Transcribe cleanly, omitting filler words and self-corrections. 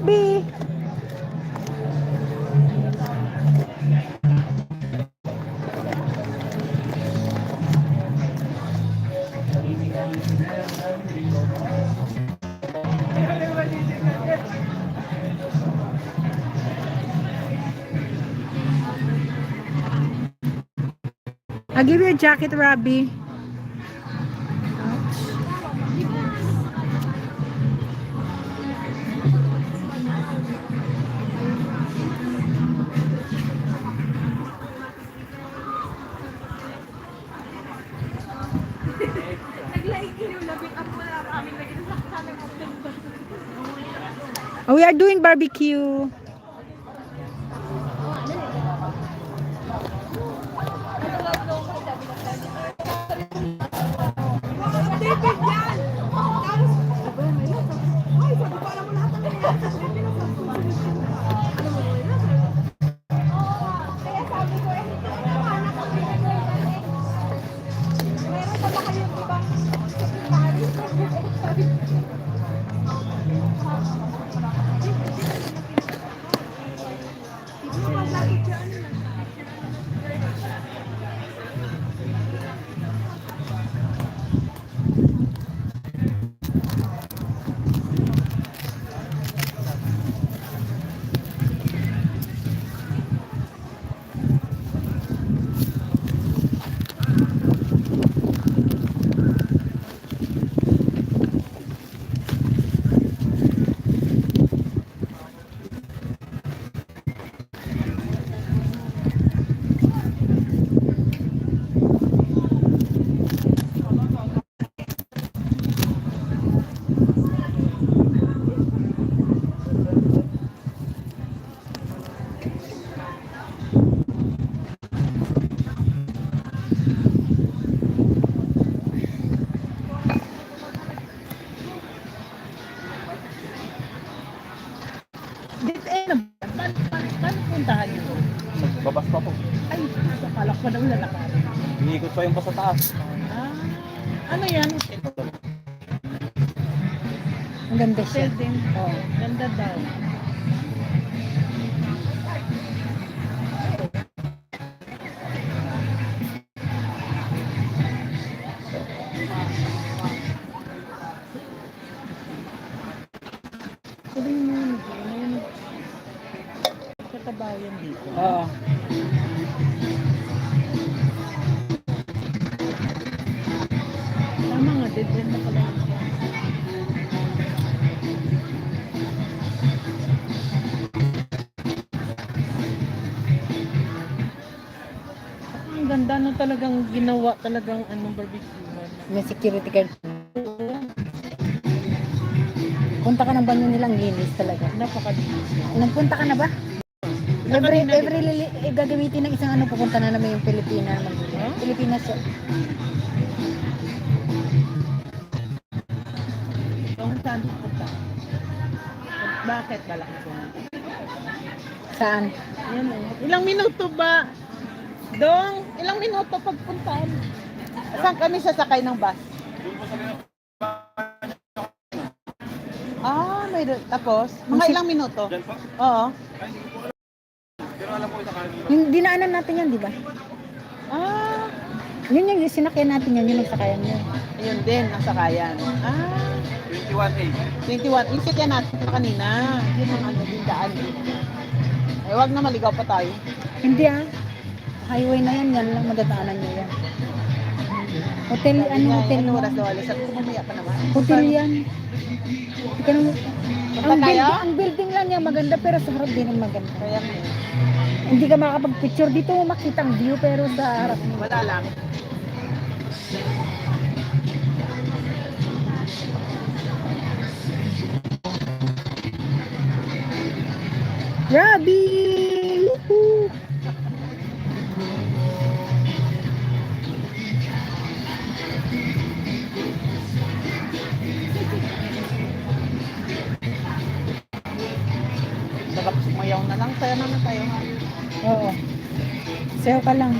Robbie! I'll give you a jacket, Robbie. Oh, we are doing barbecue. Puntahan nyo? Babas pa po. Ay, akala ko daw lalakad. Iikot pa yung pa sa taas. Ah, ano yan? Ang ganda siya. Hotel din. Oh, ganda daw. Sabihin mo, katabaw yan dito. Oo. Tama nga, dead end na pala. Ang ganda no, talagang ginawa talagang anong barbecue. May security guard. Punta ka ng banyo nilang linis talaga. Napakalinis. Nagpunta ka na ba? Every gagamitin ng isang ano, pupunta na namin yung Pilipinas. Huh? Pilipinas siya. Kung saan pupunta? Bakit balak mo? Saan? Yan eh. Ilang minuto ba? Dong, ilang minuto pagpuntahan? Saan kami sasakay ng bus? Ah, may tapos? Mga ilang minuto? Diyan pa? Oo. Pero alam mo, Yung dinaanan natin yan, di ba? Ah, Yun yung sinakyan natin yan, yung nagsakayan yan. ayun din, ang sakayan. Ah, 21A. 21. Yung sakyan natin kanina. Yun ang ano, yung daan. Eh, wag na maligaw pa tayo. Hindi ah. Highway na yan, yan lang madadaanan nyo yan. Hotel, ano hotel Ano mo? oras daw alis? Sabi ko mamaya pa naman. Hotel yan. Hindi ka naman, Punta tayo? ang building lang niya maganda pero sa harap din ang maganda. Kaya nga eh. Hindi ka makakapag-picture dito mo makita ang view pero sa harap mo. Wala lang. Robbie! Woohoo! Sarap sumayaw na lang. Saya naman tayo. Oo. Sayo ka lang.